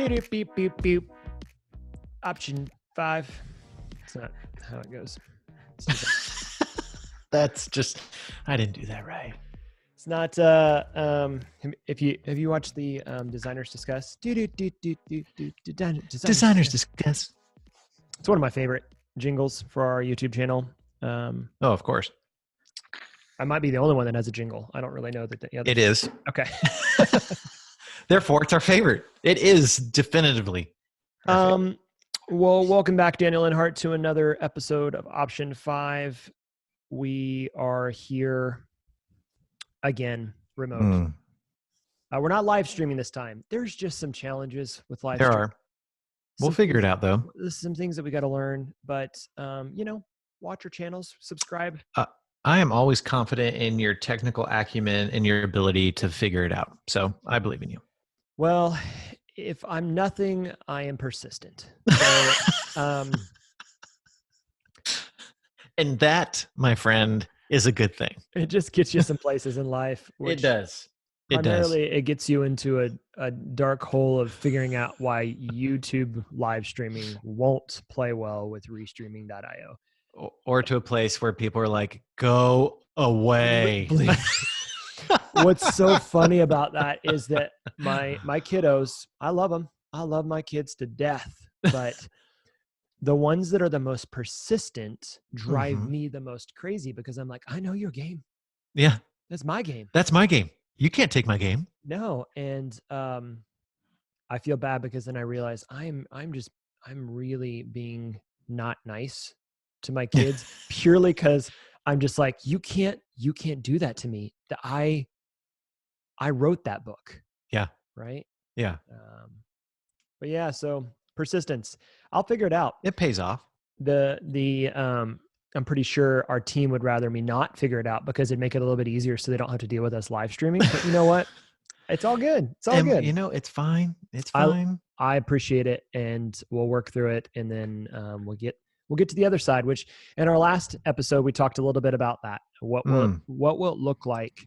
Beep, beep, beep, beep. Option 5. It's not how it goes. That's just, I didn't do that right. It's not. If you watched the Designers Discuss, Designers Discuss. It's one of my favorite jingles for our YouTube channel. Oh, of course. I might be the only one that has a jingle. I don't really know that the other. It is. Okay. Therefore, it's our favorite. It is definitively. Well, welcome back, Daniel Inhart, to another episode of Option 5. We are here again, remote. We're not live streaming this time. There's just some challenges with live streaming. There are. We'll figure it out, though. There's some things that we got to learn, but, watch our channels, subscribe. I am always confident in your technical acumen and your ability to figure it out. So I believe in you. Well, if I'm nothing, I am persistent. So, and that, my friend, is a good thing. It just gets you some places in life. It does. Primarily, it gets you into a dark hole of figuring out why YouTube live streaming won't play well with restreaming.io. Or to a place where people are like, go away. What's so funny about that is that my kiddos, I love them. I love my kids to death, but the ones that are the most persistent drive me the most crazy because I'm like, I know your game. Yeah. That's my game. That's my game. You can't take my game. No. And I feel bad because then I realize I'm really being not nice to my kids purely because I'm just like, you can't do that to me. I wrote that book. Yeah. Right. Yeah. But yeah, so persistence. I'll figure it out. It pays off. I'm pretty sure our team would rather me not figure it out because it'd make it a little bit easier so they don't have to deal with us live streaming. But you know what? It's all good. It's all good. You know, it's fine. It's fine. I appreciate it, and we'll work through it, and then we'll get to the other side, which in our last episode, we talked a little bit about that. What will it look like?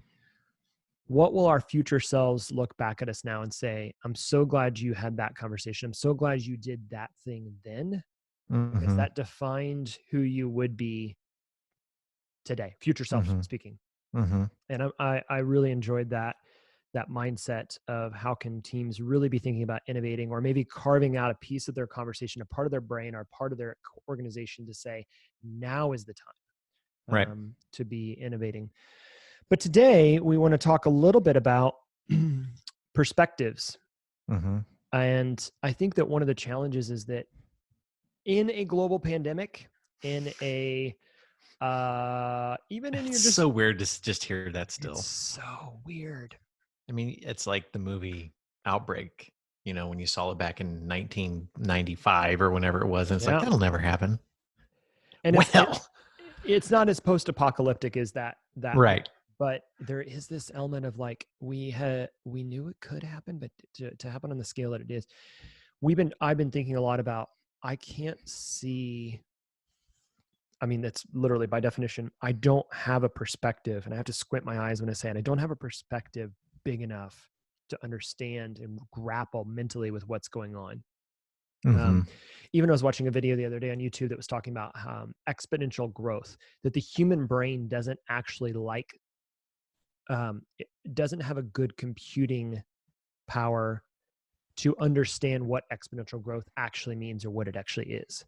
What will our future selves look back at us now and say, I'm so glad you had that conversation. I'm so glad you did that thing then, because that defined who you would be today, future self speaking. And I really enjoyed that mindset of how can teams really be thinking about innovating or maybe carving out a piece of their conversation, a part of their brain or part of their organization to say, now is the time to be innovating. But today we want to talk a little bit about perspectives. And I think that one of the challenges is that in a global pandemic, in a even in your just so weird to just hear that still. It's so weird. I mean, it's like the movie Outbreak, when you saw it back in 1995 or whenever it was. And it's like, that'll never happen. And it's not as post-apocalyptic as that. Right. But there is this element of like, we knew it could happen, but to happen on the scale that it is, I've been thinking a lot about, I can't see, I mean, that's literally by definition, I don't have a perspective, and I have to squint my eyes when I say it. I don't have a perspective big enough to understand and grapple mentally with what's going on. Even I was watching a video the other day on YouTube that was talking about exponential growth, that the human brain doesn't actually it doesn't have a good computing power to understand what exponential growth actually means or what it actually is.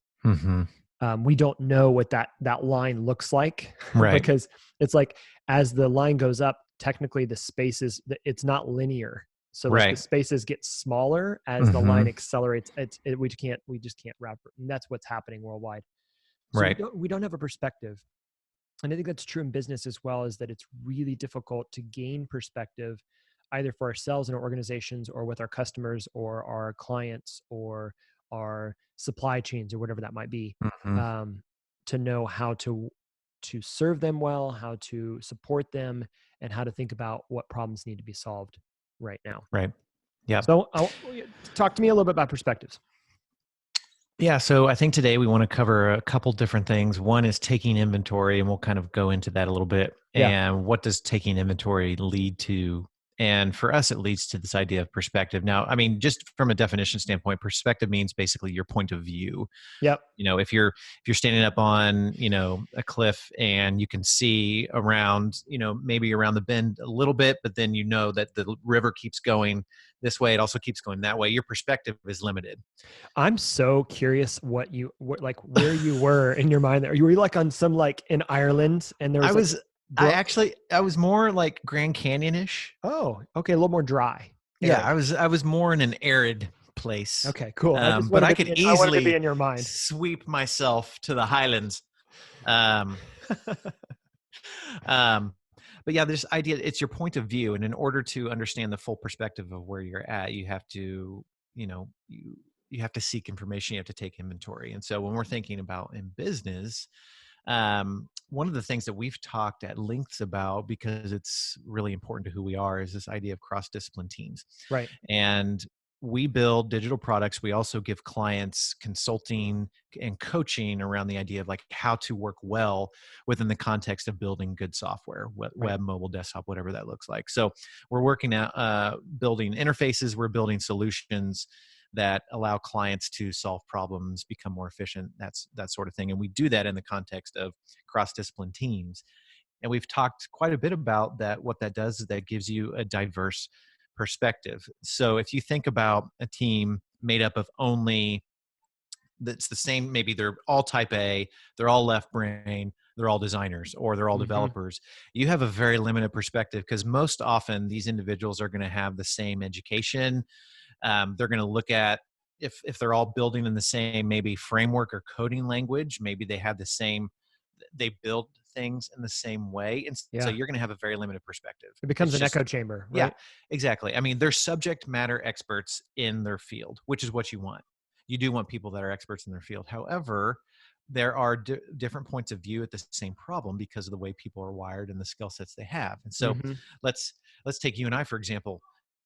We don't know what that line looks like, because it's like, as the line goes up, technically the spaces, it's not linear. So the spaces get smaller as the line accelerates. We just can't wrap it. And that's what's happening worldwide. So we don't have a perspective. And I think that's true in business as well, is that it's really difficult to gain perspective either for ourselves in our organizations or with our customers or our clients or our supply chains or whatever that might be, to know how to serve them well, how to support them, and how to think about what problems need to be solved right now. Right. Yeah. So talk to me a little bit about perspectives. Yeah. So I think today we want to cover a couple different things. One is taking inventory, and we'll kind of go into that a little bit. Yeah. And what does taking inventory lead to And for us, it leads to this idea of perspective. Now, I mean, just from a definition standpoint, perspective means basically your point of view. Yep. If you're standing up on, a cliff and you can see around, maybe around the bend a little bit, but then that the river keeps going this way, it also keeps going that way. Your perspective is limited. I'm so curious where you were in your mind there. Were you like on some, like in Ireland and there was I was more like Grand Canyon-ish. Oh, okay. A little more dry. Yeah, I was more in an arid place. Okay, cool. But I could I wanted to easily be in your mind. sweep myself to the highlands. But yeah, this idea, it's your point of view. And in order to understand the full perspective of where you're at, you have to, you have to seek information, you have to take inventory. And so when we're thinking about in business, one of the things that we've talked at lengths about, because it's really important to who we are, is this idea of cross-discipline teams. Right. And we build digital products. We also give clients consulting and coaching around the idea of like how to work well within the context of building good software, web, mobile, desktop, whatever that looks like. So we're working at building interfaces. We're building solutions that allow clients to solve problems, become more efficient, that sort of thing. And we do that in the context of cross-discipline teams. And we've talked quite a bit about that. What that does is that gives you a diverse perspective. So if you think about a team made up of only, that's the same, maybe they're all type A, they're all left brain, they're all designers, or they're all developers, you have a very limited perspective, because most often these individuals are going to have the same education. They're going to look at, if they're all building in the same maybe framework or coding language, maybe they have the same, they build things in the same way. And so you're going to have a very limited perspective. It becomes an echo chamber, right? Yeah, exactly. I mean, they're subject matter experts in their field, which is what you want. You do want people that are experts in their field. However, there are different points of view at the same problem because of the way people are wired and the skill sets they have. And so let's take you and I, for example.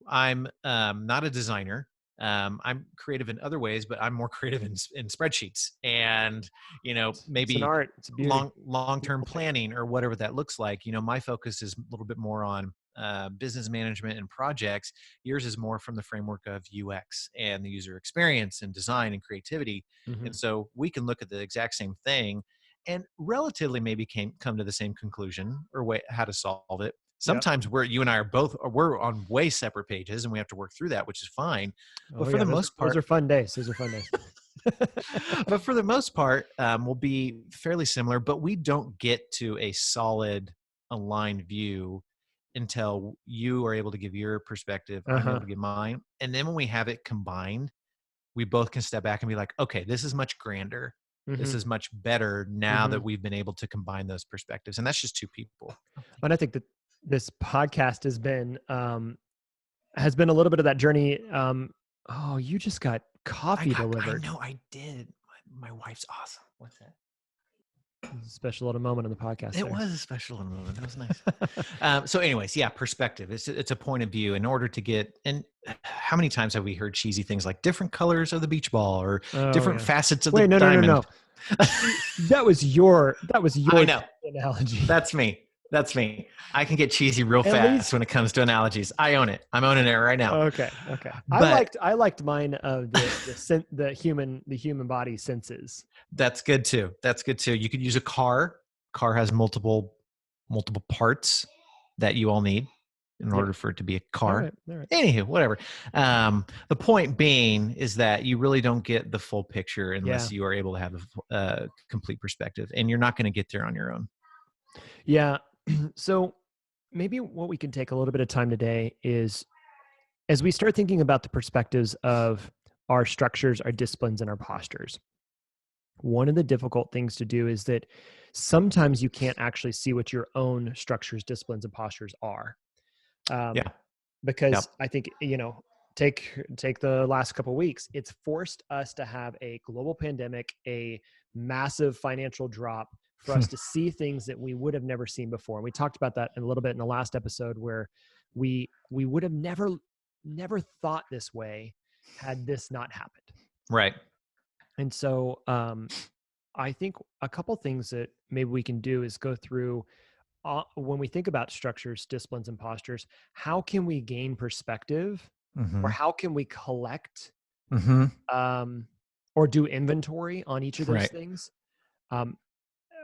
I'm not a designer. I'm creative in other ways, but I'm more creative in spreadsheets and, maybe it's an art. It's a beauty. long-term planning or whatever that looks like. My focus is a little bit more on business management and projects. Yours is more from the framework of UX and the user experience and design and creativity. And so we can look at the exact same thing and relatively maybe come to the same conclusion or how to solve it. Sometimes you and I we're on way separate pages and we have to work through that, which is fine. But for the most part, those are fun days. Those are fun days. But for the most part, we'll be fairly similar, but we don't get to a solid aligned view until you are able to give your perspective, I'm able to give mine. And then when we have it combined, we both can step back and be like, okay, this is much grander. This is much better now that we've been able to combine those perspectives. And that's just two people. And I think that this podcast has been a little bit of that journey. Oh, you just got coffee delivered. I know I did. My wife's awesome. What's that? A special little moment on the podcast. It was a special little moment. That was nice. So anyways, perspective. It's a point of view in order to get, and how many times have we heard cheesy things like different colors of the beach ball or different facets of the diamond? No. That was your analogy. That's me. I can get cheesy real fast when it comes to analogies. I own it. I'm owning it right now. Okay. But I liked mine of the human body senses. That's good too. You could use a car. Car has multiple parts that you all need in order for it to be a car. All right. Anywho, whatever. The point being is that you really don't get the full picture unless you are able to have a complete perspective, and you're not going to get there on your own. Yeah. So maybe what we can take a little bit of time today is, as we start thinking about the perspectives of our structures, our disciplines, and our postures, one of the difficult things to do is that sometimes you can't actually see what your own structures, disciplines, and postures are. Because I think, take the last couple of weeks, it's forced us to have a global pandemic, a massive financial drop, for us to see things that we would have never seen before. And we talked about that a little bit in the last episode, where we would have never thought this way had this not happened. Right. And so I think a couple things that maybe we can do is go through when we think about structures, disciplines, and postures, how can we gain perspective, or how can we collect, or do inventory on each of those Right. things?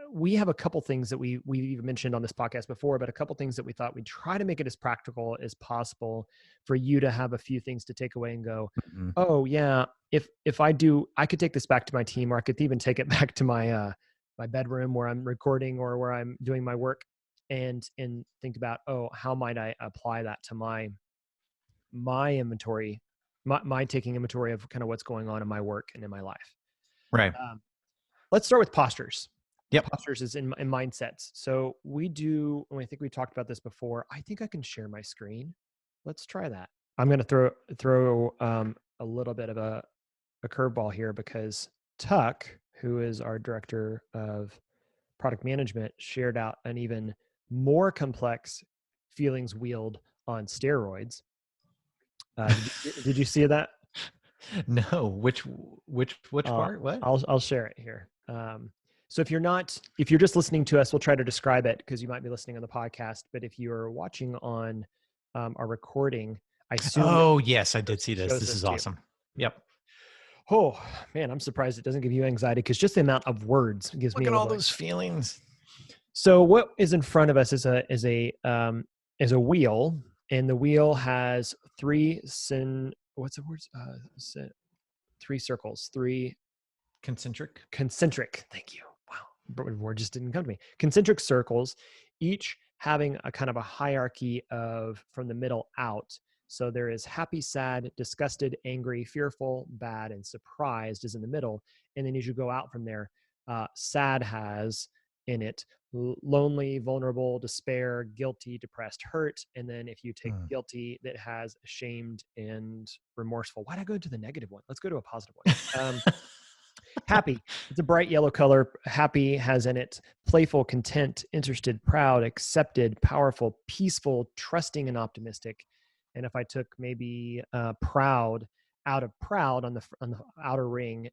We have a couple things that we've even mentioned on this podcast before, but a couple things that we thought we'd try to make it as practical as possible for you to have a few things to take away and go, oh yeah, if I do, I could take this back to my team, or I could even take it back to my my bedroom where I'm recording or where I'm doing my work, and think about, oh, how might I apply that to my inventory, my taking inventory of kind of what's going on in my work and in my life. Right. Let's start with postures. Yep. Postures is in mindsets. So we do, and I think we talked about this before. I think I can share my screen. Let's try that. I'm going to throw a little bit of a curveball here, because Tuck, who is our director of product management, shared out an even more complex feelings wheeled on steroids. Did you see that? No. Which part? What? I'll share it here. So if you're just listening to us, we'll try to describe it, because you might be listening on the podcast. But if you're watching on our recording, I assume. Oh yes, I did see this. This is awesome. Yep. Oh man, I'm surprised it doesn't give you anxiety, because just the amount of words gives me. Look at all those feelings. So what is in front of us is a wheel, and the wheel has three circles, three concentric. Thank you. Wow, the word just didn't come to me. Concentric circles, each having a kind of a hierarchy of from the middle out. So there is happy, sad, disgusted, angry, fearful, bad, and surprised is in the middle. And then as you go out from there, sad has in it lonely, vulnerable, despair, guilty, depressed, hurt. And then if you take guilty, that has ashamed and remorseful. Why did I go to the negative one? Let's go to a positive one. Happy, it's a bright yellow color. Happy has in it playful, content, interested, proud, accepted, powerful, peaceful, trusting, and optimistic. And if I took maybe proud out of proud on the outer ring,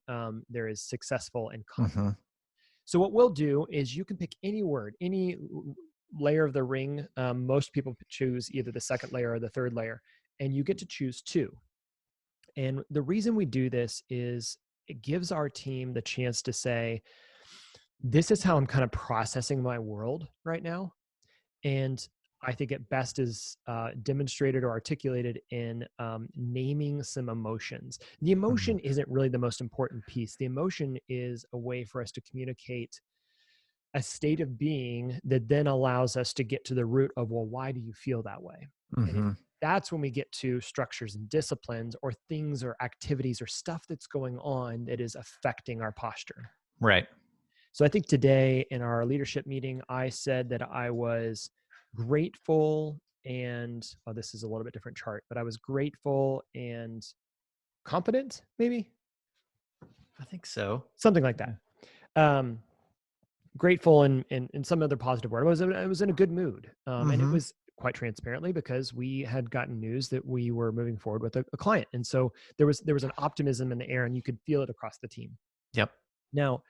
there is successful and confident. So what we'll do is you can pick any word, any layer of the ring. Most people choose either the second layer or the third layer, and you get to choose two. And the reason we do this is it gives our team the chance to say, this is how I'm kind of processing my world right now. And I think it best is demonstrated or articulated in naming some emotions. The emotion isn't really the most important piece. The emotion is a way for us to communicate a state of being that then allows us to get to the root of, well, why do you feel that way? And that's when we get to structures and disciplines, or things or activities or stuff that's going on that is affecting our posture. Right. So I think today in our leadership meeting, I said that I was grateful and, this is a little bit different chart, but I was grateful and competent, maybe? I think so. Something like that. Grateful and some other positive word. I was in a good mood. And it was quite transparently because we had gotten news that we were moving forward with a client. And so there was an optimism in the air, and you could feel it across the team. Yep. Now,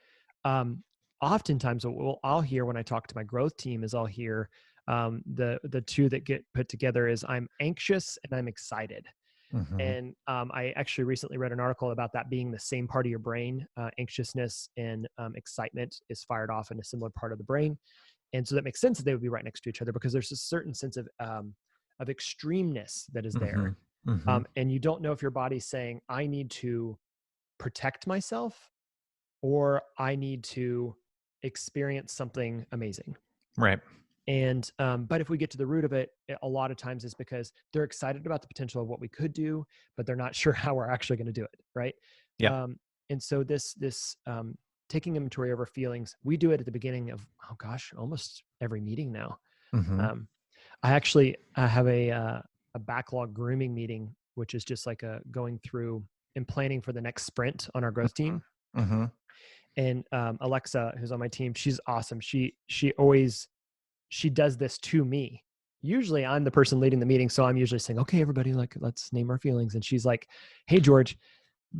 oftentimes what I'll hear when I talk to my growth team is I'll hear the two that get put together is I'm anxious and I'm excited. And I actually recently read an article about that being the same part of your brain. Anxiousness and excitement is fired off in a similar part of the brain. And so that makes sense that they would be right next to each other, because there's a certain sense of extremeness that is there. And you don't know if your body's saying, I need to protect myself, or I need to experience something amazing. Right. And, but if we get to the root of it, a lot of times it's because they're excited about the potential of what we could do, but they're not sure how we're actually going to do it. Right. Yeah. And so this taking inventory of our feelings, we do it at the beginning of, oh gosh, almost every meeting now. I actually have a backlog grooming meeting, which is just like going through and planning for the next sprint on our growth team. And Alexa, who's on my team, she's awesome. She does this to me. Usually I'm the person leading the meeting. So I'm usually saying, okay, everybody, like, let's name our feelings. And she's like, hey, George,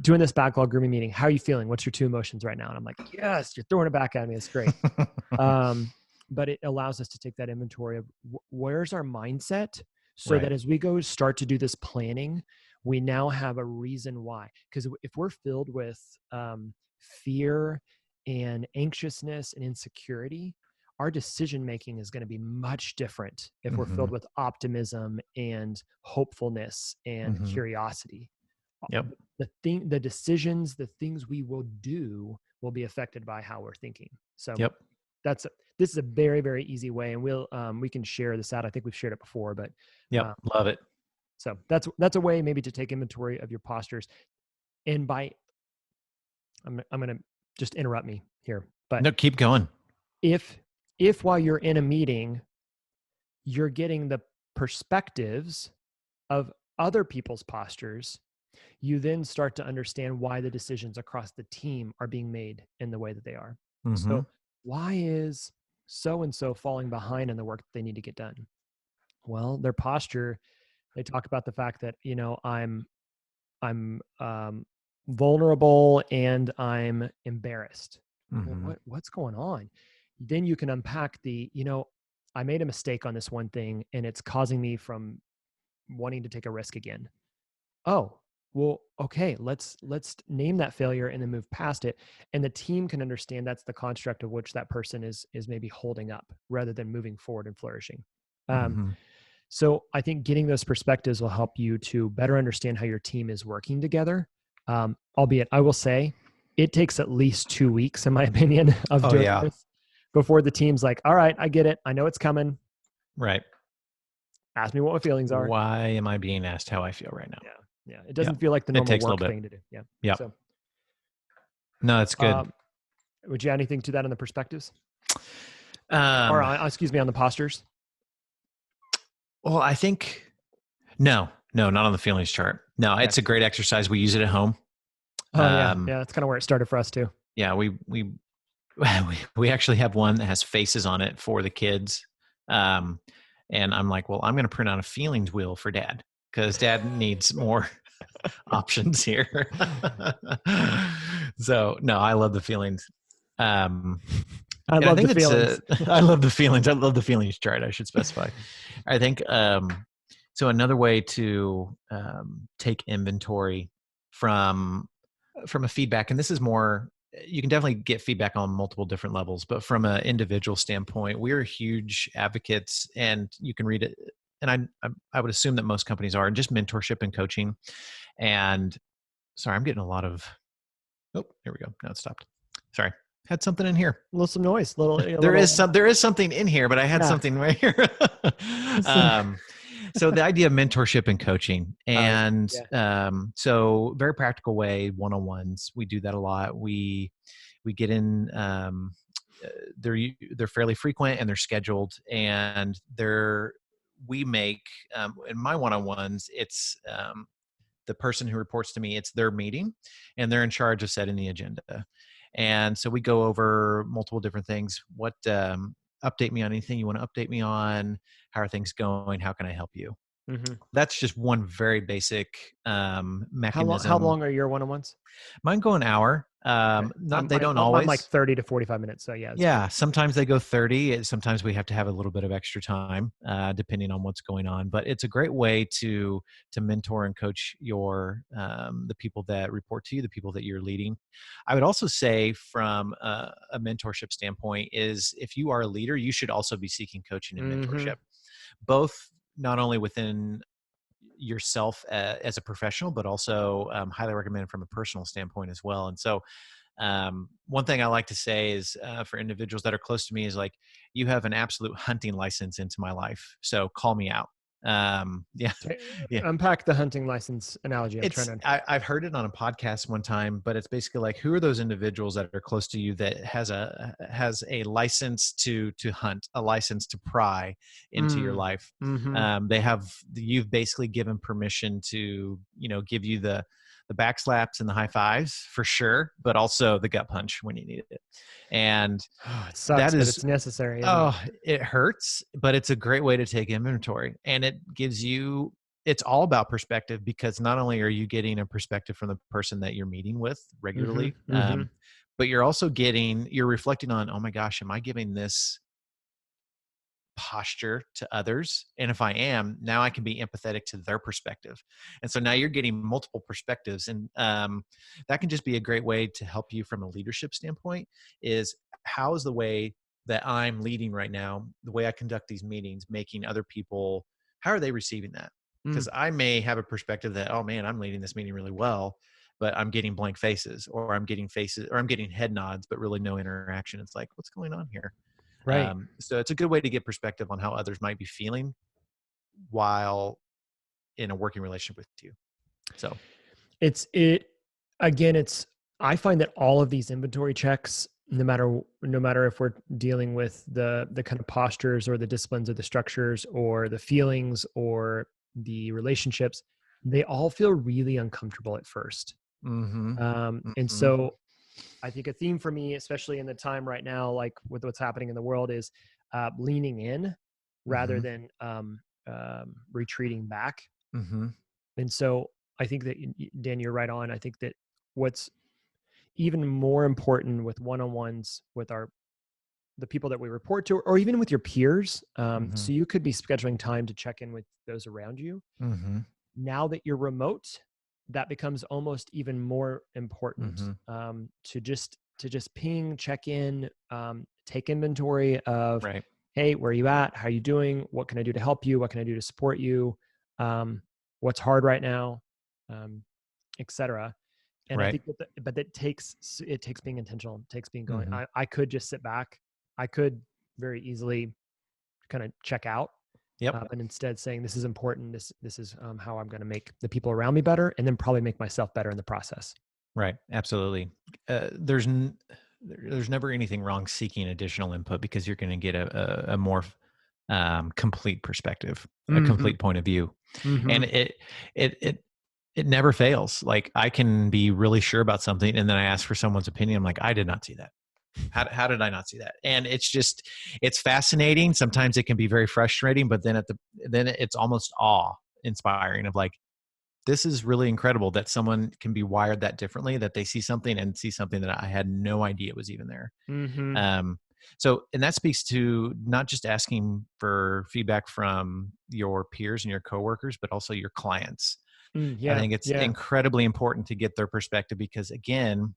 doing this backlog grooming meeting, how are you feeling? What's your two emotions right now? And I'm like, yes, you're throwing it back at me. It's great. but it allows us to take that inventory of where's our mindset, so Right. that as we go start to do this planning, we now have a reason why. Because if we're filled with fear and anxiousness and insecurity, our decision making is going to be much different if we're Mm-hmm. filled with optimism and hopefulness and Mm-hmm. curiosity. Yep. The decisions, the things we will do will be affected by how we're thinking. So Yep. this is a very, very easy way, and we can share this out. I think we've shared it before, but Yep. Love it. so that's a way maybe to take inventory of your postures. And I'm going to just interrupt me here, but No, keep going. if while you're in a meeting, you're getting the perspectives of other people's postures, you then start to understand why the decisions across the team are being made in the way that they are. Mm-hmm. So why is so-and-so falling behind in the work that they need to get done? Well, their posture, they talk about the fact that, I'm vulnerable and I'm embarrassed. Mm-hmm. What's going on? Then you can unpack I made a mistake on this one thing and it's causing me from wanting to take a risk again. Oh, well, okay, let's name that failure and then move past it. And the team can understand that's the construct of which that person is maybe holding up rather than moving forward and flourishing. Mm-hmm. So I think getting those perspectives will help you to better understand how your team is working together. Albeit, I will say, it takes at least 2 weeks, in my opinion, of Oh doing yeah. this before the team's like, all right, I get it. I know it's coming. Right. Ask me what my feelings are. Why am I being asked how I feel right now? Yeah. It doesn't feel like the It normal takes a little work bit. thing to do. Yeah. Yep. So, No, it's good. would you add anything to that on the perspectives? Um, Or excuse me, on the postures? well, I think no, not on the feelings chart. No, Okay. it's a great exercise. We use it at home. Oh yeah. That's kind of where it started for us too. Yeah, we actually have one that has faces on it for the kids. And I'm like, well, I'm going to print out a feelings wheel for dad because dad needs more options here. So no, I love the feelings. I love the feelings. I love the feelings. I love the feelings chart. I should specify. I think so. Another way to take inventory from a feedback, and this is more. You can definitely get feedback on multiple different levels, but from an individual standpoint, we're huge advocates, and you can read it. And I would assume that most companies are just mentorship and coaching. And sorry, I'm getting a lot of. Oh, here we go. Now it stopped. Sorry. Had something in here. A little some noise. There is something in here, but I had something right here. So the idea of mentorship and coaching, and so very practical way, one-on-ones. We do that a lot. We get in. They're fairly frequent and they're scheduled, and we make in my one-on-ones. It's the person who reports to me. It's their meeting, and they're in charge of setting the agenda. And so we go over multiple different things. What update me on anything you want to update me on? How are things going? How can I help you? Mm-hmm. That's just one very basic mechanism. How long are your one-on-ones? Mine go an hour. Okay. They don't always. I'm like 30 to 45 minutes. So yeah. Yeah. Sometimes they go 30. Sometimes we have to have a little bit of extra time, depending on what's going on. But it's a great way to mentor and coach the people that report to you, the people that you're leading. I would also say from a mentorship standpoint is if you are a leader, you should also be seeking coaching and mentorship, both not only within yourself as a professional, but also highly recommend from a personal standpoint as well. And so one thing I like to say is for individuals that are close to me is like, you have an absolute hunting license into my life. So call me out. Yeah. Unpack the hunting license analogy. I've heard it on a podcast one time, but it's basically like, who are those individuals that are close to you that has a license to hunt, a license to pry into your life? You've basically given permission to, give you the back slaps and the high fives for sure, but also the gut punch when you need it. And it sucks, but it's necessary. It hurts, but it's a great way to take inventory. And it gives you, it's all about perspective, because not only are you getting a perspective from the person that you're meeting with regularly, but you're also reflecting on, oh my gosh, am I giving this posture to others? And if I am, now I can be empathetic to their perspective. And so now you're getting multiple perspectives. And that can just be a great way to help you from a leadership standpoint is how is the way that I'm leading right now, the way I conduct these meetings, making other people, how are they receiving that? Mm, Because I may have a perspective that, oh man, I'm leading this meeting really well, but I'm getting blank faces, or I'm getting faces, or I'm getting head nods, but really no interaction. It's like, what's going on here? right. So it's a good way to get perspective on how others might be feeling while in a working relationship with you. So, It again, I find that all of these inventory checks, no matter if we're dealing with the kind of postures or the disciplines or the structures or the feelings or the relationships, they all feel really uncomfortable at first. mm-hmm, And mm-hmm, so I think a theme for me, especially in the time right now, like with what's happening in the world, is leaning in rather mm-hmm, than retreating back. mm-hmm, And so I think that, Dan, you're right on. I think that what's even more important with one-on-ones with the people that we report to, or even with your peers. mm-hmm, So you could be scheduling time to check in with those around you. mm-hmm, Now that you're remote, that becomes almost even more important, mm-hmm. to just ping, check in, take inventory of, Right, hey, where are you at? How are you doing? What can I do to help you? What can I do to support you? Um, what's hard right now? Etc. And I right. think but it takes being intentional. It takes being going. Mm-hmm. I could just sit back. I could very easily kind of check out, Yep. and instead saying, this is important. This is how I'm going to make the people around me better, and then probably make myself better in the process. Right. Absolutely. There's never anything wrong seeking additional input because you're going to get a more complete perspective, a Mm-hmm. complete point of view, Mm-hmm. and it it it never fails. Like I can be really sure about something, and then I ask for someone's opinion. I'm like, I did not see that. How did I not see that? And it's fascinating. Sometimes it can be very frustrating, but then it's almost awe inspiring of like, this is really incredible that someone can be wired that differently, that they see something and see something that I had no idea was even there. Mm-hmm. Um, so, and that speaks to not just asking for feedback from your peers and your coworkers, but also your clients. I Yeah. think it's Yeah. incredibly important to get their perspective because, again,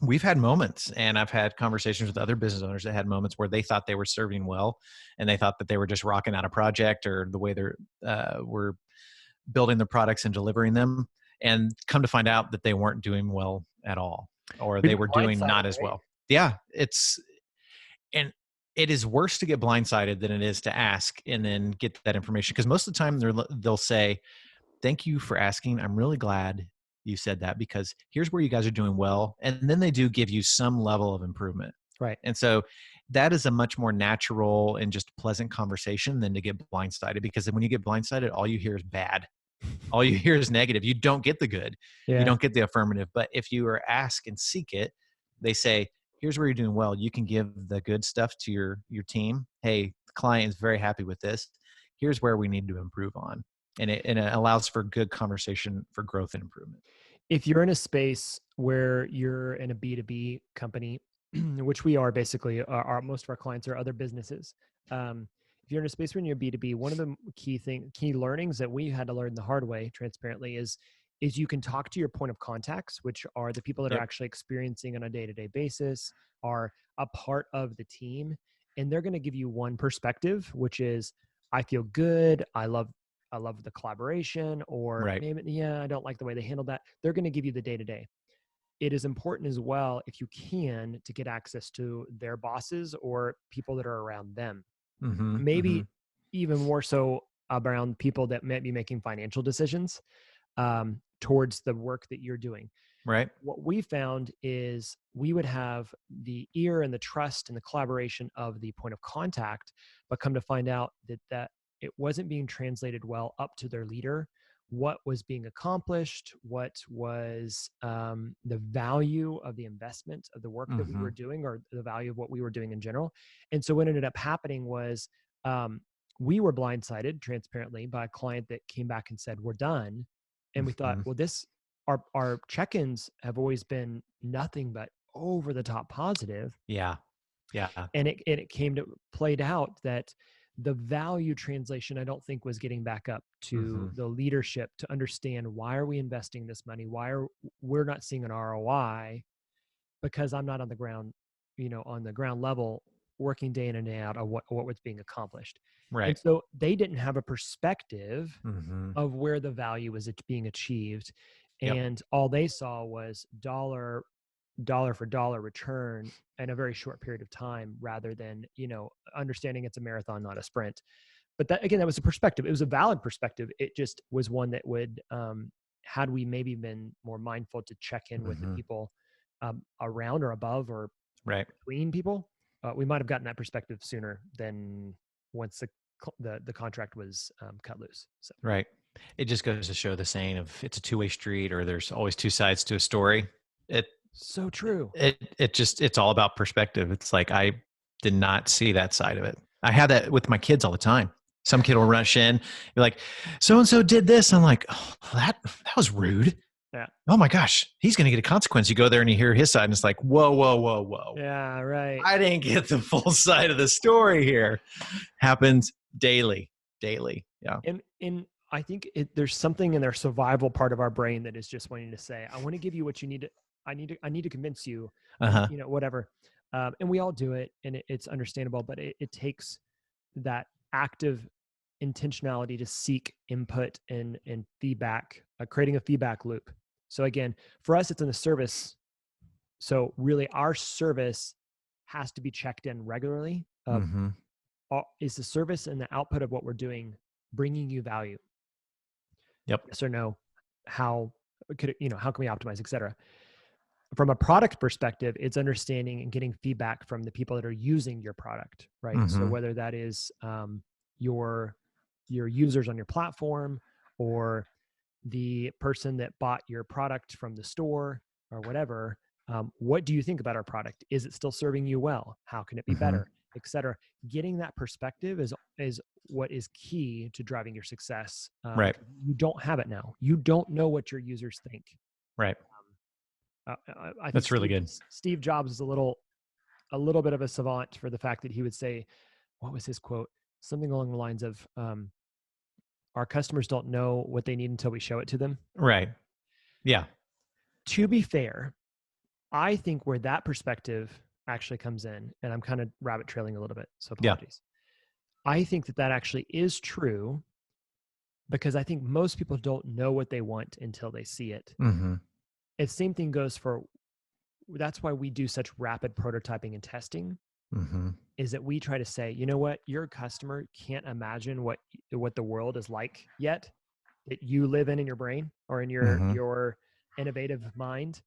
we've had moments and I've had conversations with other business owners that had moments where they thought they were serving well and they thought that they were just rocking out a project or the way they're were building the products and delivering them, and come to find out that they weren't doing well at all, or We've they been were doing blindsided, not as right? well. Yeah, and it is worse to get blindsided than it is to ask and then get that information, because most of the time they'll say, thank you for asking, I'm really glad you said that because here's where you guys are doing well, and then they do give you some level of improvement. Right. And so that is a much more natural and just pleasant conversation than to get blindsided, because when you get blindsided, all you hear is bad, all you hear is negative. You don't get the good. You Yeah. don't get the affirmative. But if you are ask and seek it, they say, here's where you're doing well. You can give the good stuff to your team. Hey, the client is very happy with this. Here's where we need to improve on. And it allows for good conversation for growth and improvement. If you're in a space where you're in a B2B company, which we are basically, most of our clients are other businesses. If you're in a space where you're B2B, one of the key learnings that we had to learn the hard way, transparently, is you can talk to your point of contacts, which are the people that are Yep. actually experiencing on a day-to-day basis, are a part of the team, and they're going to give you one perspective, which is, I feel good, I love the collaboration, or Right. maybe, yeah, I don't like the way they handled that. They're going to give you the day to day. It is important as well, if you can, to get access to their bosses or people that are around them. Mm-hmm. Mm-hmm. Maybe even more so around people that might be making financial decisions, towards the work that you're doing. Right. What we found is we would have the ear and the trust and the collaboration of the point of contact, but come to find out that it wasn't being translated well up to their leader, what was being accomplished, what was, the value of the investment of the work that we Mm-hmm. were doing, or the value of what we were doing in general. And so what ended up happening was, we were blindsided transparently by a client that came back and said, we're done. And we thought, Mm-hmm. well, our check-ins have always been nothing but over the top positive. Yeah. Yeah. And it came to played out that the value translation, I don't think was getting back up to the leadership to understand, why are we investing this money? Why are we're not seeing an ROI? Because I'm not on the ground, on the ground level, working day in and day out of what was being accomplished. And Right. so they didn't have a perspective Mm-hmm. of where the value was being achieved. Yep. And all they saw was dollar for dollar return in a very short period of time, rather than, understanding it's a marathon, not a sprint. But that, again, that was a perspective. It was a valid perspective. It just was one that would, had we maybe been more mindful to check in with the people around or above or Right. between people, we might have gotten that perspective sooner than once the contract was cut loose. So. Right. It just goes to show the saying of it's a two-way street, or there's always two sides to a story. It So true. it's all about perspective. It's like, I did not see that side of it. I have that with my kids all the time. Some kid will rush in, be like, so and so did this. I'm like, oh, that was rude. Yeah. Oh my gosh, he's going to get a consequence. You go there and you hear his side, and it's like, whoa, whoa, whoa, whoa. Yeah, right. I didn't get the full side of the story here. Happens daily. Yeah. And I think there's something in their survival part of our brain that is just wanting to say, I want to give you what you need. I need to convince you, whatever. And we all do it, and it's understandable, but it takes that active intentionality to seek input and feedback, creating a feedback loop. So again, for us, it's in the service. So really, our service has to be checked in regularly. Is the service and the output of what we're doing bringing you value? Yep. Yes or no? How can we optimize, et cetera? From a product perspective, it's understanding and getting feedback from the people that are using your product, right? So whether that is your users on your platform, or the person that bought your product from the store, or whatever, what do you think about our product? Is it still serving you well? How can it be better, et cetera? Getting that perspective is what is key to driving your success. Right. You don't have it now. You don't know what your users think. Right. I think That's really good. Steve Jobs is a little bit of a savant for the fact that he would say, what was his quote? Something along the lines of, our customers don't know what they need until we show it to them. Right. Yeah. To be fair, I think where that perspective actually comes in, and I'm kind of rabbit trailing a little bit, so apologies. Yeah. I think that actually is true, because I think most people don't know what they want until they see it. And same thing goes for, that's why we do such rapid prototyping and testing, is that we try to say, you know what, your customer can't imagine what the world is like yet, that you live in your brain, or in your innovative mind.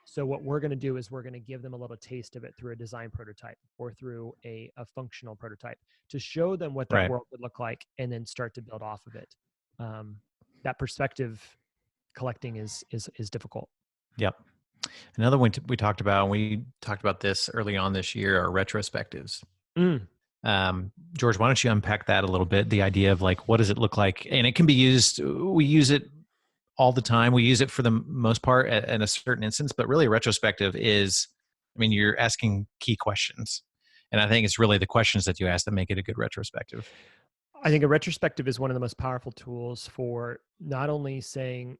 So what we're going to do is we're going to give them a little taste of it through a design prototype, or through a functional prototype, to show them what that world would look like, and then start to build off of it. That perspective collecting is difficult. Yep. Another one we talked about, and we talked about this early on this year, are retrospectives. George, why don't you unpack that a little bit? The idea of like, what does it look like? And it can be used, we use it all the time. We use it for the most part in a certain instance, but really a retrospective is, you're asking key questions. And I think it's really the questions that you ask that make it a good retrospective. I think a retrospective is one of the most powerful tools for not only saying,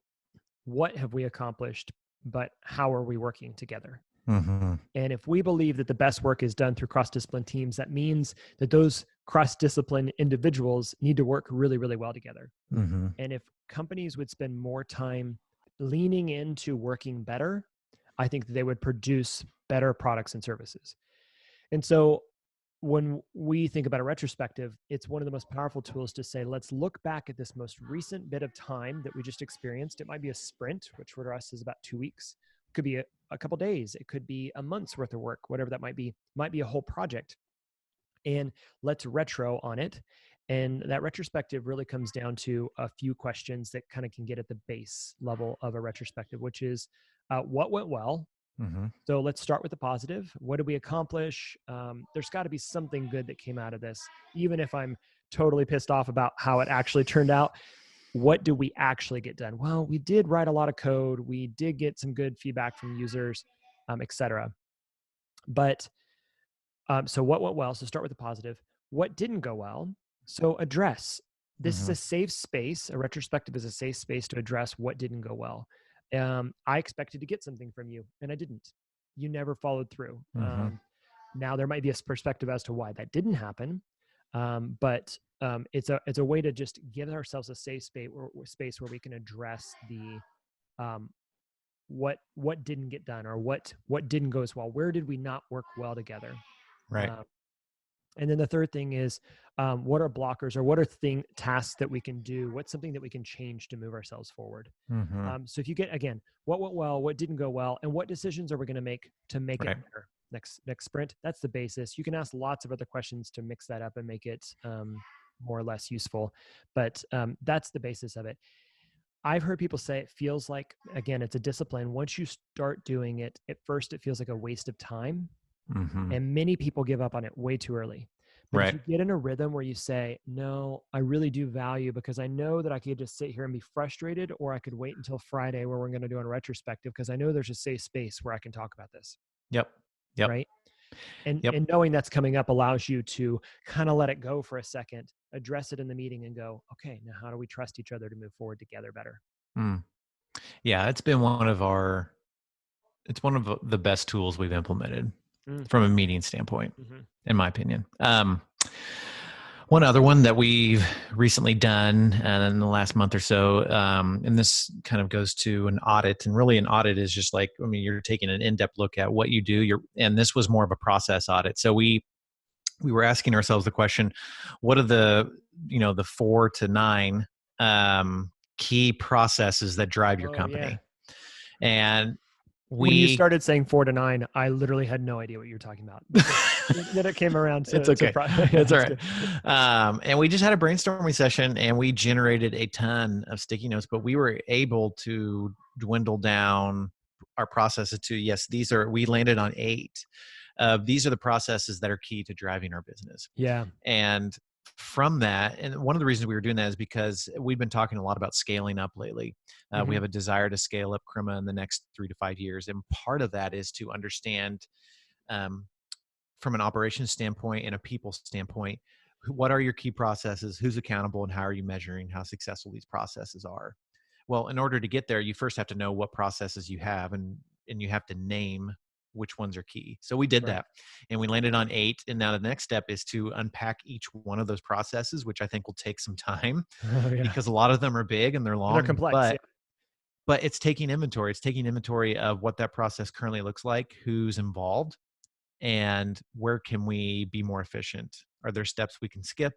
what have we accomplished, but how are we working together? And if we believe that the best work is done through cross-discipline teams, that means that those cross-discipline individuals need to work really, really well together. And if companies would spend more time leaning into working better, I think that they would produce better products and services. And so when we think about a retrospective, it's one of the most powerful tools to say, let's look back at this most recent bit of time that we just experienced. It might be a sprint, which for us is about 2 weeks. It could be a couple days. It could be a month's worth of work, whatever that might be. It might be a whole project. And let's retro on it. And that retrospective really comes down to a few questions that kind of can get at the base level of a retrospective, which is what went well? So let's start with the positive. What did we accomplish? There's got to be something good that came out of this. Even if I'm totally pissed off about how it actually turned out, what do we actually get done? Well, we did write a lot of code. We did get some good feedback from users, et cetera. But so what went well? So start with the positive. What didn't go well? So address. This is Mm-hmm. a safe space. A retrospective is a safe space to address what didn't go well. I expected to get something from you, and I didn't. You never followed through. Mm-hmm. Now there might be a perspective as to why that didn't happen, but it's a way to just give ourselves a safe space where we can address the um, what didn't get done, or what didn't go as well. Where did we not work well together? Right. Um, and then the third thing is, what are blockers, or what are tasks that we can do? What's something that we can change to move ourselves forward? Mm-hmm. So if you get, again, what went well, what didn't go well, and what decisions are we going to make to make Right. it better next sprint? That's the basis. You can ask lots of other questions to mix that up and make it more or less useful, but that's the basis of it. I've heard people say it feels like, again, it's a discipline. Once you start doing it, at first it feels like a waste of time. Mm-hmm. And many people give up on it way too early. But if Right. you get in a rhythm where you say, no, I really do value, because I know that I could just sit here and be frustrated, or I could wait until Friday where we're going to do a retrospective, because I know there's a safe space where I can talk about this. Yep. Yep. Right. And Yep. and knowing that's coming up allows you to kind of let it go for a second, address it in the meeting, and go, okay, now how do we trust each other to move forward together better? Mm. Yeah, it's been one of the best tools we've implemented Mm. from a meeting standpoint, Mm-hmm. in my opinion. One other one that we've recently done in the last month or so, and this kind of goes to an audit. And really, an audit is just like, I mean, you're taking an in-depth look at what you do. And this was more of a process audit. So we were asking ourselves the question, what are the 4 to 9 key processes that drive your Oh, yeah. company? And When you we started saying 4 to 9, I literally had no idea what you were talking about. Then it came around to, it's okay. It's all right. good. And we just had a brainstorming session, and we generated a ton of sticky notes, but we were able to dwindle down our processes to, yes, we landed on 8. These are the processes that are key to driving our business. Yeah. And from that, and one of the reasons we were doing that is because we've been talking a lot about scaling up lately. We have a desire to scale up Crema in the next 3 to 5 years. And part of that is to understand, from an operations standpoint and a people standpoint, what are your key processes, who's accountable, and how are you measuring how successful these processes are? Well, in order to get there, you first have to know what processes you have, and you have to name which ones are key. So we did Right. that, and we landed on 8. And now the next step is to unpack each one of those processes, which I think will take some time Oh, yeah. because a lot of them are big and they're long, They're complex. Yeah. but it's taking inventory. It's taking inventory of what that process currently looks like, who's involved, and where can we be more efficient. Are there steps we can skip,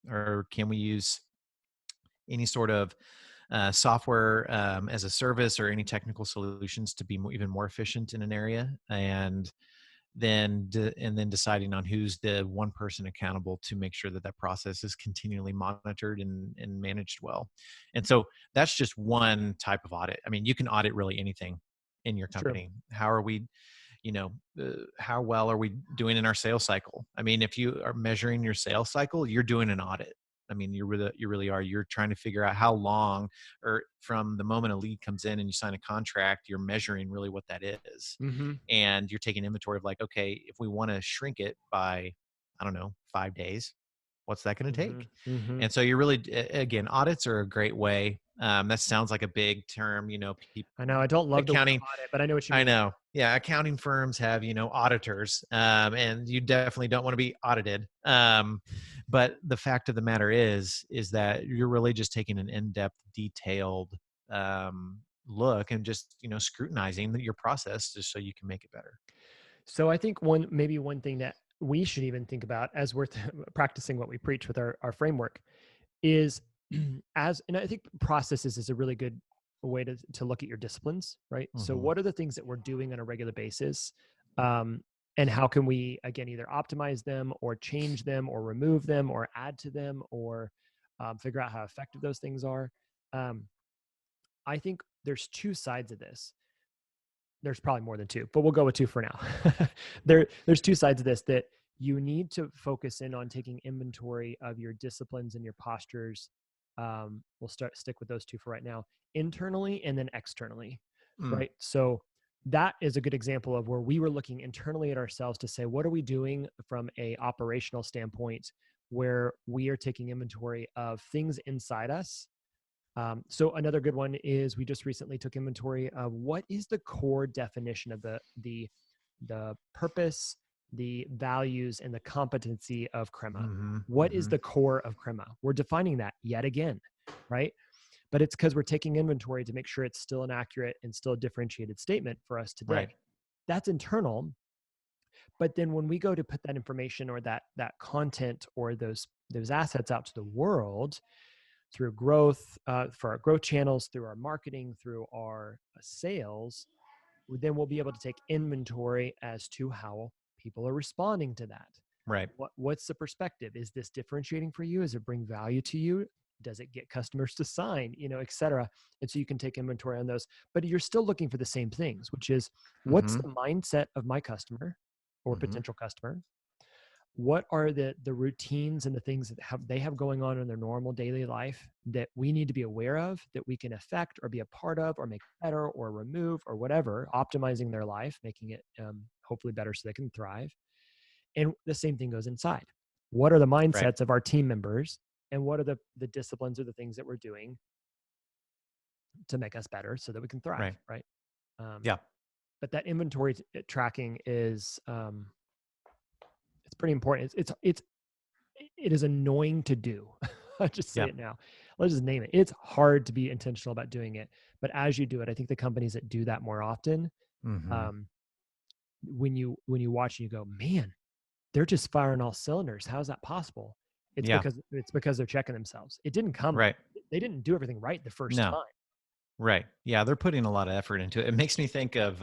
or can we use any sort of software as a service, or any technical solutions to be even more efficient in an area? And then deciding on who's the one person accountable to make sure that that process is continually monitored and managed well. And so that's just one type of audit. I mean, you can audit really anything in your True. company. How are we, how well are we doing in our sales cycle? I mean, if you are measuring your sales cycle, you're doing an audit. I mean, you really are. You're trying to figure out how long, or from the moment a lead comes in and you sign a contract, you're measuring really what that is. Mm-hmm. And you're taking inventory of like, okay, if we want to shrink it by, I don't know, 5 days, what's that going to Mm-hmm. take? Mm-hmm. And so you're really, again, audits are a great way. That sounds like a big term, I know. I don't love the word accounting. audit, but I know what you I mean. know. Yeah. Accounting firms have, auditors, and you definitely don't want to be audited. But the fact of the matter is that you're really just taking an in-depth, detailed look, and just, scrutinizing your process just so you can make it better. So I think one thing that we should even think about as we're practicing what we preach with our framework is and I think processes is a really good way to look at your disciplines, right? So Mm-hmm. what are the things that we're doing on a regular basis? And how can we, again, either optimize them, or change them, or remove them, or add to them, or figure out how effective those things are? I think there's 2 sides of this. There's probably more than 2, but we'll go with 2 for now. There's 2 sides of this, that you need to focus in on taking inventory of your disciplines and your postures. We'll stick with those 2 for right now, internally and then externally, Mm. right? So that is a good example of where we were looking internally at ourselves to say, what are we doing from a operational standpoint? where we are taking inventory of things inside us. So another good one is we just recently took inventory of what is the core definition of the purpose, the values, and the competency of Crema. Mm-hmm. What Mm-hmm. is the core of Crema? We're defining that yet again, right? But it's because we're taking inventory to make sure it's still an accurate and still a differentiated statement for us today. Right. That's internal. But then when we go to put that information or that content or those assets out to the world through growth, for our growth channels, through our marketing, through our sales, then we'll be able to take inventory as to how people are responding to that. Right. What's the perspective? Is this differentiating for you? Does it bring value to you? Does it get customers to sign, et cetera? And so you can take inventory on those, but you're still looking for the same things, which is what's Mm-hmm. the mindset of my customer or Mm-hmm. potential customer? What are the routines and the things that they have going on in their normal daily life that we need to be aware of, that we can affect or be a part of or make better or remove or whatever, optimizing their life, making it hopefully better so they can thrive. And the same thing goes inside. What are the Right. mindsets of our team members, and what are the disciplines or the things that we're doing to make us better so that we can thrive, right? Yeah. But that inventory tracking is it's pretty important. It is annoying to do. I'll just say Yeah. it now. Let's just name it. It's hard to be intentional about doing it. But as you do it, I think the companies that do that more often, Mm-hmm. when you watch and you go, man, they're just firing all cylinders. How is that possible? It's Yeah. because they're checking themselves. It didn't come. Right. They didn't do everything right the first No. time. Right. Yeah. They're putting a lot of effort into it. It makes me think of,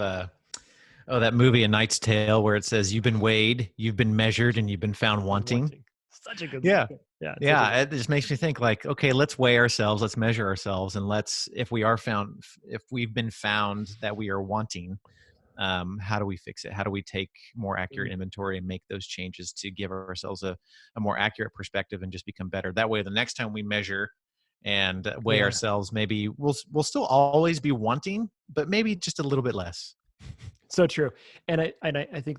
that movie, A Knight's Tale, where it says, you've been weighed, you've been measured, and you've been found wanting. Such a good. Yeah. Yeah. Yeah. It just makes me think like, okay, let's weigh ourselves, let's measure ourselves. And if we've been found that we are wanting, how do we fix it? How do we take more accurate inventory and make those changes to give ourselves a more accurate perspective and just become better? That way, the next time we measure and weigh ourselves, maybe we'll still always be wanting, but maybe just a little bit less. So true. And I think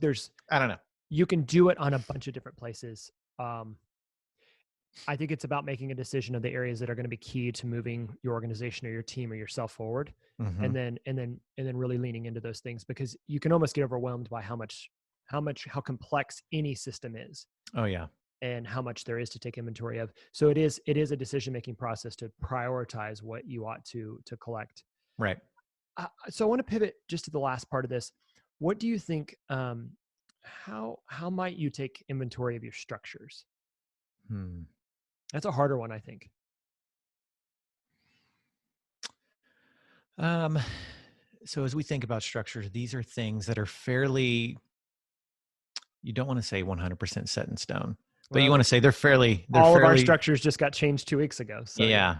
I don't know. You can do it on a bunch of different places. I think it's about making a decision of the areas that are going to be key to moving your organization or your team or yourself forward. Mm-hmm. And then really leaning into those things, because you can almost get overwhelmed by how complex any system is. Oh yeah. And how much there is to take inventory of. So it is a decision-making process to prioritize what you ought to collect. Right. So I want to pivot just to the last part of this. What do you think, how might you take inventory of your structures? That's a harder one, I think. So as we think about structures, these are things that are fairly, you don't want to say 100% set in stone, but you want to say they're fairly, all of our structures just got changed 2 weeks ago. So yeah,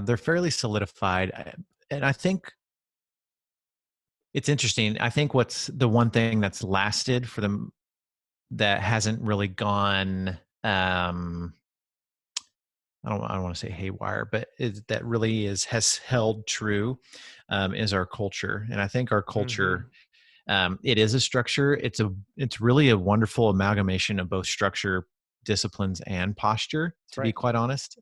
they're fairly solidified. And I think it's interesting. I think what's the one thing that's lasted for them that hasn't really gone, I don't want to say haywire, but that really has held true, is our culture. And I think our culture, it is a structure. It's really a wonderful amalgamation of both structure, disciplines, and posture, to be quite honest.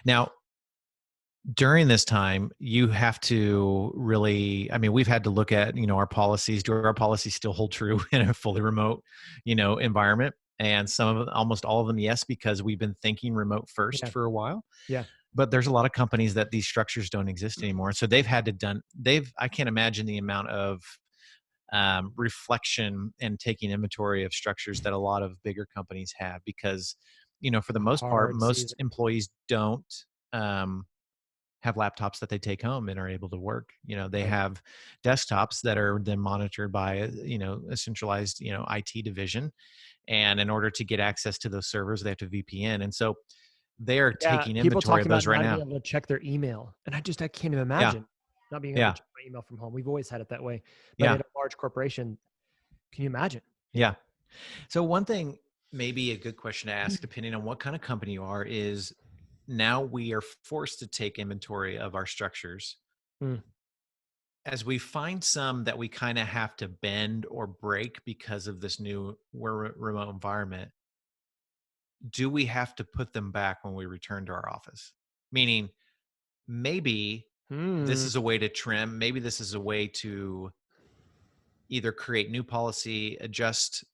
Now, during this time, you have to really, we've had to look at, our policies. Do our policies still hold true in a fully remote, environment? And almost all of them, yes, because we've been thinking remote first for a while. Yeah. But there's a lot of companies that these structures don't exist anymore. So they've had to I can't imagine the amount of reflection and taking inventory of structures that a lot of bigger companies have, because, for the most part, most employees don't have laptops that they take home and are able to work. They have desktops that are then monitored by a centralized, IT division. And in order to get access to those servers, they have to VPN. And so they are taking inventory of those right now. People talking about not being able to check their email. And I can't even imagine not being able to check my email from home. We've always had it that way. But in a large corporation, can you imagine? Yeah. So one thing, maybe a good question to ask, depending on what kind of company you are, is now we are forced to take inventory of our structures. As we find some that we kind of have to bend or break because of this new remote environment, do we have to put them back when we return to our office? Meaning, maybe this is a way to trim. Maybe this is a way to either create new policy, adjust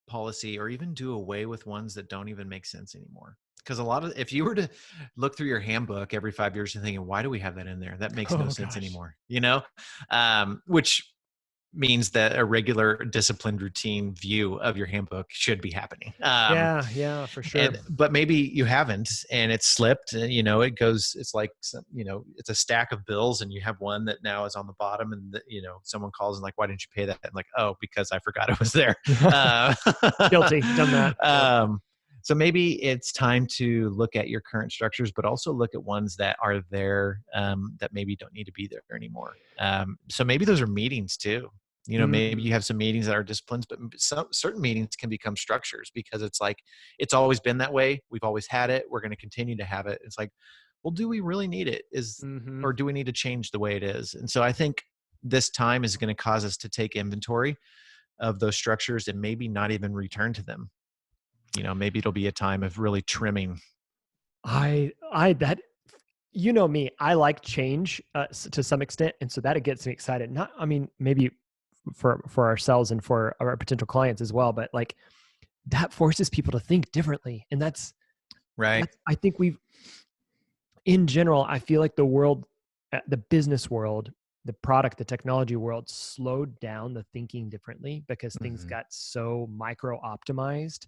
policy, or even do away with ones that don't even make sense anymore. Because if you were to look through your handbook every 5 years and thinking, why do we have that in there? That makes no sense anymore, which means that a regular disciplined routine view of your handbook should be happening. Yeah, for sure. But maybe you haven't, and it's slipped, it goes, it's like, it's a stack of bills and you have one that now is on the bottom, and someone calls and like, why didn't you pay that? And like, oh, because I forgot it was there. Guilty, done that. So maybe it's time to look at your current structures, but also look at ones that are there that maybe don't need to be there anymore. So maybe those are meetings too. Maybe you have some meetings that are disciplines, but certain meetings can become structures, because it's like, it's always been that way. We've always had it. We're going to continue to have it. It's like, well, do we really need it? Or do we need to change the way it is? And so I think this time is going to cause us to take inventory of those structures and maybe not even return to them. Maybe it'll be a time of really trimming. Me, I like change to some extent. And so that it gets me excited. Maybe for ourselves and for our potential clients as well, but like that forces people to think differently. And that's right. I think in general, I feel like the world, the business world, the product, the technology world slowed down the thinking differently because things got so micro optimized.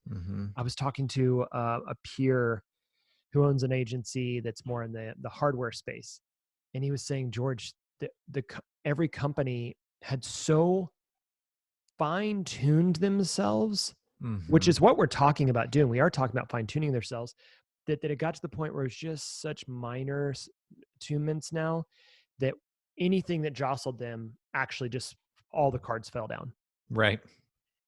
I was talking to a peer who owns an agency that's more in the hardware space. And he was saying, George, every company had so fine-tuned themselves, which is what we're talking about doing. We are talking about fine-tuning themselves, that it got to the point where it's just such minor tunements now that anything that jostled them, actually just all the cards fell down. Right.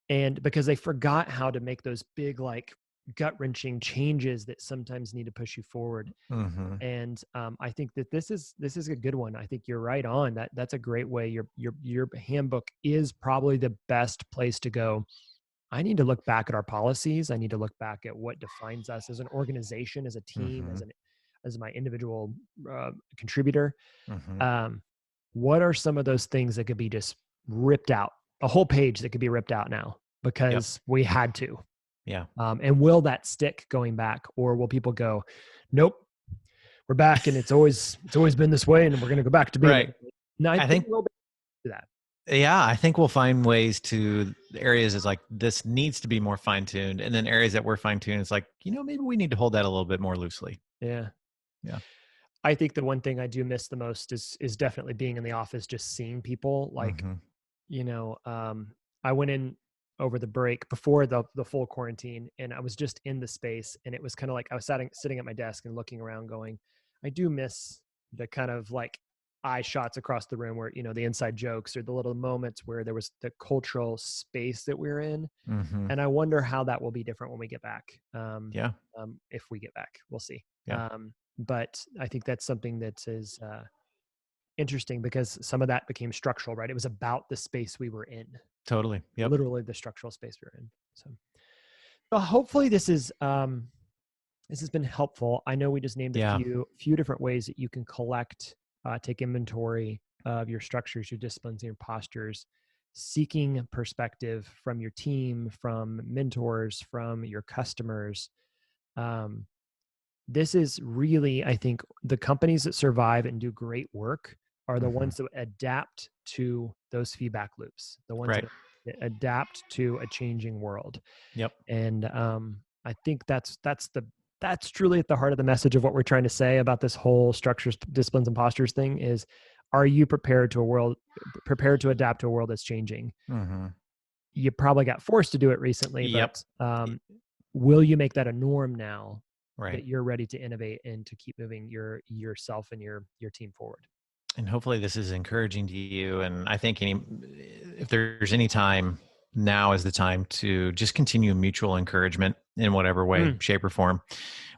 And because they forgot how to make those big, like, gut-wrenching changes that sometimes need to push you forward. And I think that this is a good one. I think you're right on. That's a great way. Your handbook is probably the best place to go. I need to look back at our policies. I need to look back at what defines us as an organization, as a team, as my individual contributor. What are some of those things that could be just ripped out? A whole page that could be ripped out now because we had to. Yeah. And will that stick going back, or will people go, nope, we're back and it's always been this way and we're going to go back to being right. No, I think we'll do that. Yeah, I think we'll find ways to areas is like, this needs to be more fine-tuned. And then areas that we're fine-tuned, it's like, maybe we need to hold that a little bit more loosely. Yeah. Yeah. I think the one thing I do miss the most is definitely being in the office, just seeing people. Like, I went in over the break before the full quarantine, and I was just in the space, and it was kind of like I was sitting at my desk and looking around going, I do miss the kind of like eye shots across the room where, the inside jokes or the little moments where there was the cultural space that we're in. And I wonder how that will be different when we get back. If we get back, we'll see. Yeah. But I think that's something that is interesting because some of that became structural, right? It was about the space we were in. Totally. Yep. Literally the structural space we were in. So hopefully this has been helpful. I know we just named a few different ways that you can collect, take inventory of your structures, your disciplines, and your postures, seeking perspective from your team, from mentors, from your customers. This is really, I think, the companies that survive and do great work are the ones that adapt to those feedback loops, the ones that adapt to a changing world. Yep. And I think that's truly at the heart of the message of what we're trying to say about this whole structures, disciplines, and postures thing is, are you prepared to adapt to a world that's changing? You probably got forced to do it recently, but will you make that a norm now? Right. That you're ready to innovate and to keep moving yourself and your team forward. And hopefully this is encouraging to you. And I think if there's any time, now is the time to just continue mutual encouragement in whatever way, shape, or form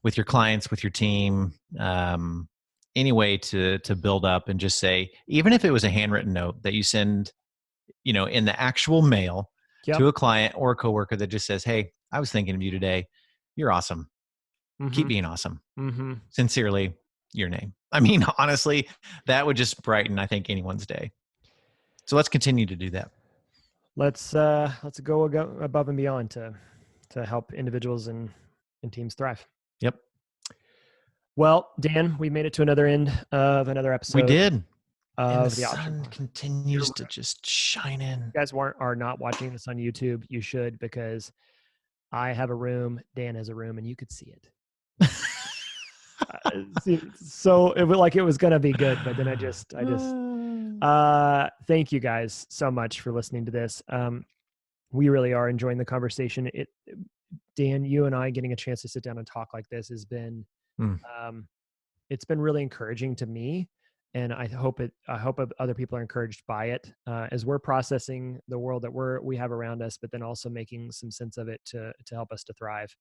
with your clients, with your team, any way to build up and just say, even if it was a handwritten note that you send, in the actual mail to a client or a coworker that just says, hey, I was thinking of you today. you're awesome. Mm-hmm. Keep being awesome. Mm-hmm. Sincerely, your name. I mean, honestly, that would just brighten, I think, anyone's day. So let's continue to do that. Let's go above and beyond to help individuals and teams thrive. Yep. Well, Dan, we made it to another end of another episode. We did. And the sun continues to just shine in. You guys are not watching this on YouTube. You should, because I have a room, Dan has a room, and you could see it. So it was going to be good, but then I just thank you guys so much for listening to this. We really are enjoying the conversation. Dan, you and I getting a chance to sit down and talk like this has been, it's been really encouraging to me. And I hope other people are encouraged by it, as we're processing the world that we have around us, but then also making some sense of it to help us to thrive.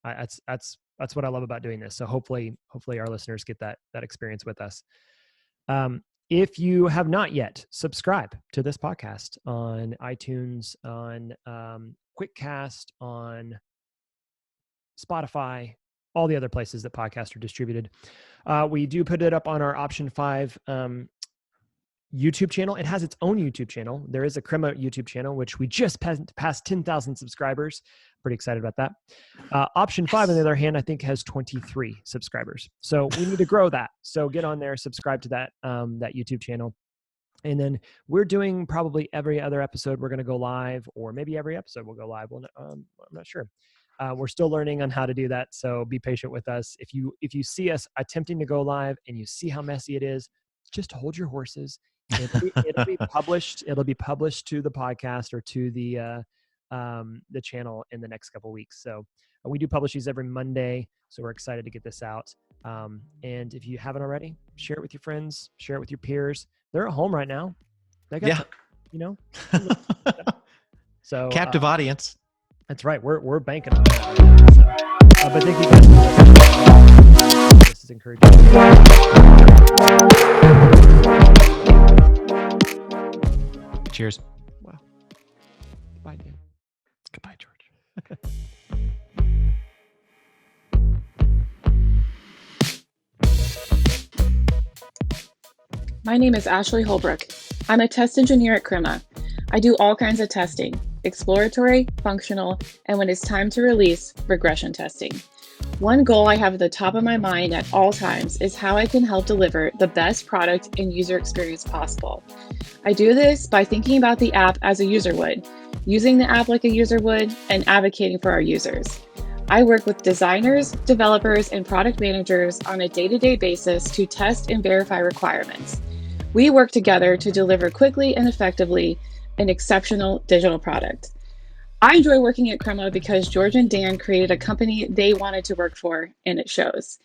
That's what I love about doing this. So hopefully our listeners get that experience with us. If you have not yet, subscribe to this podcast on iTunes, on Quickcast, on Spotify, all the other places that podcasts are distributed. We do put it up on our Option 5 YouTube channel. It has its own YouTube channel. There is a Crema YouTube channel, which we just passed 10,000 subscribers. Pretty excited about that. Option 5, on the other hand, I think has 23 subscribers. So we need to grow that. So get on there, subscribe to that YouTube channel. And then we're doing probably every other episode we're going to go live, or maybe every episode we'll go live. Well, I'm not sure. We're still learning on how to do that. So be patient with us. If you see us attempting to go live and you see how messy it is, just hold your horses. It'll be published. It'll be published to the podcast or to the channel in the next couple of weeks. So we do publish these every Monday. So we're excited to get this out. And if you haven't already, share it with your friends, share it with your peers. They're at home right now. They got, so captive audience. That's right. We're banking on that. So, but thank you guys. This is encouraging. Cheers. Wow. Bye, Dan. Goodbye, George. My name is Ashley Holbrook. I'm a test engineer at Crema. I do all kinds of testing: exploratory, functional, and when it's time to release, regression testing. One goal I have at the top of my mind at all times is how I can help deliver the best product and user experience possible. I do this by thinking about the app as a user would, using the app like a user would, and advocating for our users. I work with designers, developers, and product managers on a day-to-day basis to test and verify requirements. We work together to deliver quickly and effectively an exceptional digital product. I enjoy working at Crema because George and Dan created a company they wanted to work for, and it shows.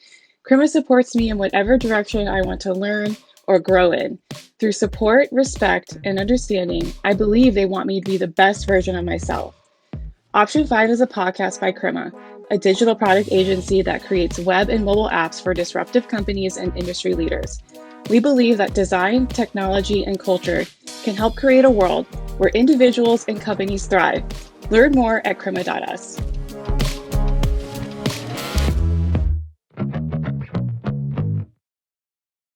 Crema supports me in whatever direction I want to learn or grow in. Through support, respect, and understanding, I believe they want me to be the best version of myself. Option 5 is a podcast by Crema, a digital product agency that creates web and mobile apps for disruptive companies and industry leaders. We believe that design, technology, and culture can help create a world where individuals and companies thrive. Learn more at crema.us.